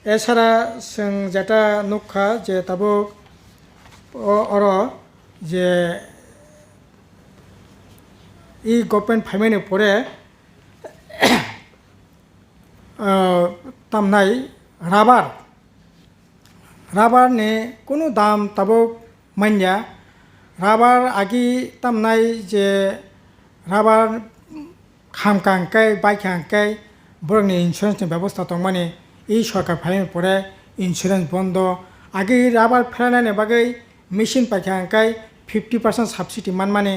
এছাড়া जों যেটা নুখা যে তাবুক অর যে ই গভর্নমেন্ট ফাইমাইনি পরে তামনাই রাবার রাবাरनि কোনো দাম তাবুক মাইয়া রাবার আগি তামনাই যে রাবার খামকাंखाय বাইখাंखाय বরংনি ইন্স্যুরেন্সनि ব্যবস্থা দं माने এই সরকার ফাইনাল পরে ইন্স্যুরেন্স বন্ধ আগে রাবার ফেলানাयनि বাগै মেশিন পাইखांखाय 50% সাবসিডি মানে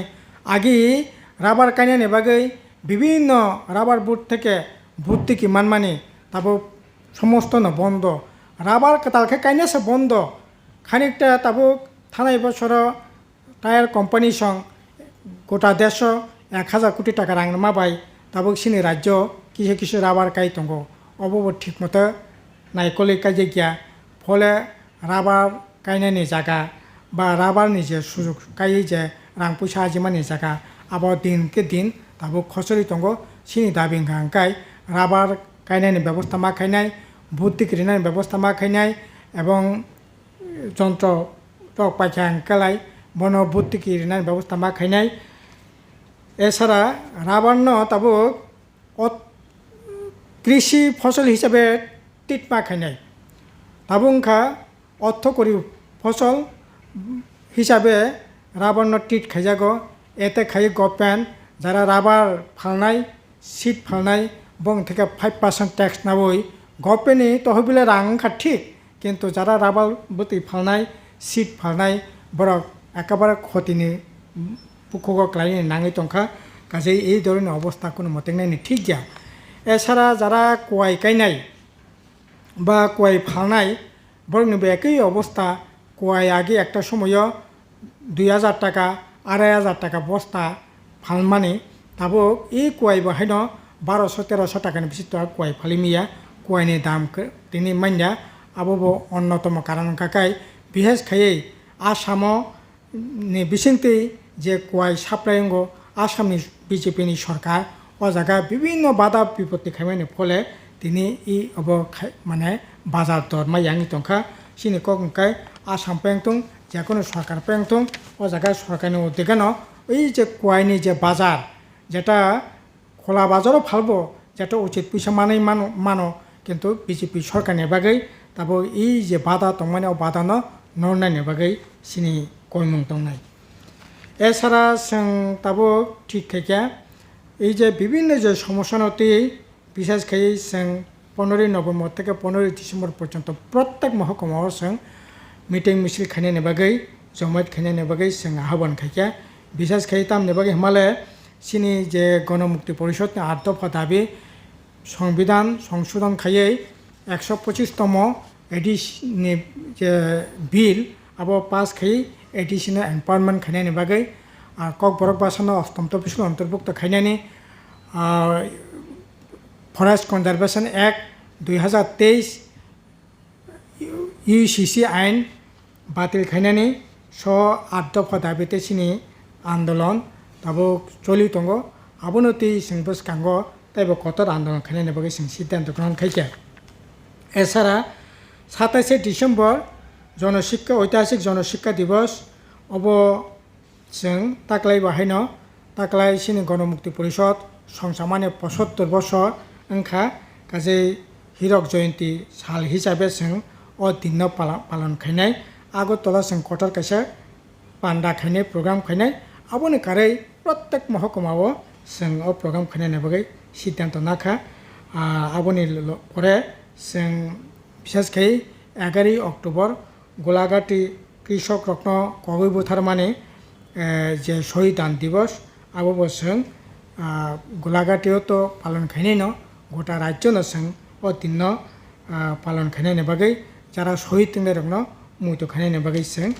আগে রাবার কাইনাयनि বাগै বিভিন্ন রাবার বুট থেকে ভর্তুকি মানে তাবো সমস্ত না বন্ধ রাবার কাতালকে কাইনাসে বন্ধ খানিকটা তাবো থানায় বছর টায়ার কোম্পানি সং গোটা দেশ 1000 কোটি টাকা রাং মাবাय তাবো সিনি রাজ্য কিসে কিসে রাবার কাই দंगो অবব ঠিক মতো নাইকলে কাজে গিয়া ফলে রাবার কাইনাयनि জায়গা বা রাবারनि যে সুযোগ কাই যে রাং পয়সা আজিমাनि জায়গা আবার দিনকে দিন তাবো খসরি दंगो সিনি দাবি খাंखाय রাবার কাইনাयनि ব্যবস্থা মা খাইনাय ভর্তুকি ঋণের ব্যবস্থা মা খাইনাय এবং যন্ত্র টক পাইখাंखाय বন ভর্তুকি ঋণের ব্যবস্থা মা খাইনাय এছাড়া রাবার ন তাবো কৃষি ফসল হিসাবে টিট মা খাইনাय তাবুংখা অর্থকরী ফসল হিসাবে রাবার ন টিট খাইজাগো এতে খাই গভর্নমেন্ট যারা রাবার ফালনাय সিট ফালনাय বং থেকে 5% ট্যাক্স নাবই গভর্নমেন্টনি তহবিলে রাং ঠিক কিন্তু যারা রাবার বতি ফালনাय সিট ফালনাय বরক একেবারে ক্ষতিনি পুকুক ক্লাইনি নাঙি তংখা কাজে এই ধরনের অবস্থা কোনো মতে নাইনি ঠিক গিয়া এছাড়া যারা কোয়াই কাইনাय বা কোয়াই ফালনাय বরংনিবো একই অবস্থা কোয়াই আগে একটা সময় 2000 টাকা 2500 টাকা বস্তা ফালমানি তাবো এই কোয়াই বাহাইন 1200-1300 টাকাनि বেশি তো কোয়াই ফালিমিয়া কোয়াইনি দাম তিনি মাইনা আবো অন্যতম কারণ কাকাই বিশেষ খাই আসামো नि बिसिंति जे कोयाई साप्लायंगो आसामनि बिजेपिनि सरकार ओ जायगा विभिन्न बाधा विपत्ति खायमायनि फले तिनि इ अब माने बाजार दर मायांगि तंखा सिनि कगंखाय आसाम पेंगतुं जेकोनो सरकार पेंगतुं ओ जायगा सरकारनि उद्देगानो ओइ जे कोयाइनि जे बाजार जेटा खोला बाजारो फालबो जेटा उचित पैसा मानो किन्तु बिजेपि सरकारनि बागै ताबो इ जे बाधा दंमाने बाधानो नरनायनि बागै सिनि কইমুং দंनाय এছাড়া जों তাবো ঠিক থেকে এই যে বিভিন্ন যে সমস্যানতি বিশেষ করে जों 15 নভেম্বর থেকে 15 ডিসেম্বর পর্যন্ত প্রত্যেক মহকুমাও जों মিটিং মিছিল খাইনাयनि বাগै জমায়েত খাইনাयनि বাগै जों আহ্বান খাইয়া বিশেষ করে তামনি বাগै হিমালয় সিনি যে গণমুক্তি পরিষদनि 8 দফা দাবি সংবিধান সংশোধন খাইयै 125তম এডিশনनि যে বিল আবো পাস খাই एडिशनल एम्पावरमेंट खायनायनि बागै आरो Kokborok बासानो 8 तफसिल अंतर्भुक्त खायनायनि forest conservation act 2023 UCC आइन बातिल खायनायनि 8 दफा दाबिते सिनि आंदोलन ताबो चलि दंगो आबोनो ति जोंबो सिगाङाव ताइबो कतर आंदोलन खायनायनि बागै जों सिद्धांत ग्रहण खायखा एछाड़ा 27 डिसेम्बर जनशिक्षा ऐतिहासिक जनशिक्षा दिवस अब जों ताकलाय बाहायनो ताकलाय सिनि गणमुक्ति परिषद संसामानि 75 बছর ओंखा गासै हिरक जयंती साल हिसाबै जों अ दिन पालन खायनाय आगरतला जों कटार कायसा पान्डा खायनाय प्रग्राम खायनाय आबोनि कारै प्रत्येक महकुमाव जों अ प्रग्राम खायनायनि बागै सिद्धांत नाखा आबोनि परे जों बिसेसकै 11 अक्ट'बर গোলাঘাটি কৃষক রত্ন কবি বুথার মানে যে শহীদান দিবস আবো বসং গোলাঘাটিও তো পালন খাইনাই ন গোটা রাজ্য নসং ও দিন পালন খাইনাইনি বাগै যারা শহীদ তিনদের রত্ন মুইতো খাইনাইনি বাগै जों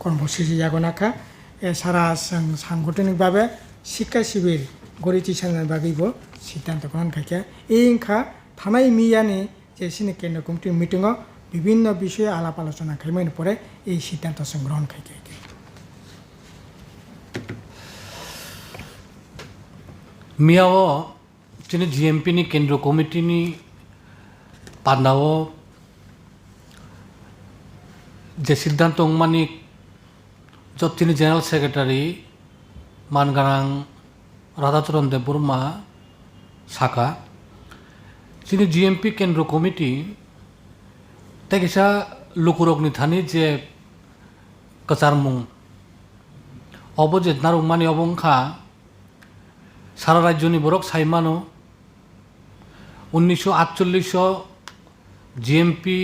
কর্মসূচি জাগনাখা এছাড়া जों সাংগঠনিকভাবে শিক্ষা শিবির গড়ি তিসানের বাগैबो সিদ্ধান্ত গ্রহণ খাইখা এইখা থানাই মিয়ানি যে সিনি কেন্দ্র কমিটির মিটিংও বিভিন্ন বিষয়ে আলাপ আলোচনা খাইমাইনি পরে এই সিদ্ধান্ত जों গ্রহণ খাইখা मियाओ चिनि जीएमपी नि केंद्र कमिटी नि পান্ডাও যে সিদ্ধান্ত মানিক তিনি জেনারেল সেক্রেটারি মানগারাং রাধা চরণ দেববর্মা শাখা তিনি জিএমপি কেন্দ্র কমিটি তেকিসা লুকুরকনি থানি যে কাচারমুং অবজে নারুমানি অবংখা সারা রাজ্যনি বরক সাইমানো 1948 জিএমপি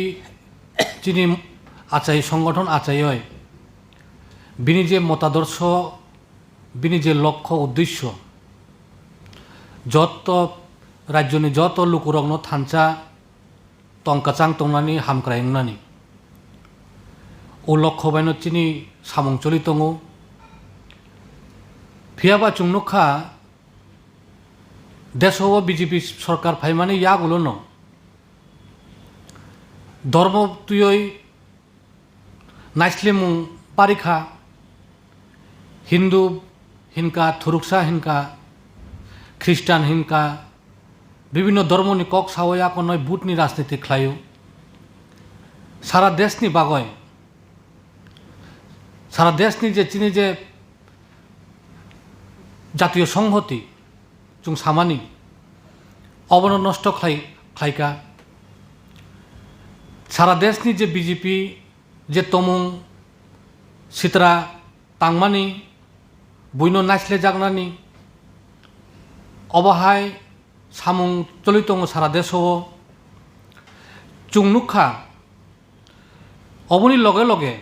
যিনি আচাই সংগঠন আচাই হয় বিনি যে মতাদর্শ বিনি যে লক্ষ্য উদ্দেশ্য যত রাজ্যনি যত লুকুরগ্ন থানচা টংকাচাং টংনানি হামক্রাইংনানি ও লক্ষ্য বাইন চিনি সামং চলি দङ ফিয়াবা চুংনুখা দেশও বিজেপি সরকার ফাইমানি ইয়াগুলো ন ধর্ম তুই নাইসলিমুং পারিখা হিন্দু হিনকা থুরুকসা হিনকা খ্রিস্টান হিনকা বিভিন্ন ধর্মনি কক সাওয়া নয় বুটনি রাজনীতি খ্লায়ু সারা দেশনি বাগয় সারা দেশনি যে চিনি যে জাতীয় সংহতি जों सामानि अबनो नष्ट खायका सारा देशनि जे बीजेपी जे तमुं सित्रा तांगमानि बुइनो नाइसले जागनानि अबहाय सामुं चलि दङ सारा देशआव जों नुखा अबनि लगे लगे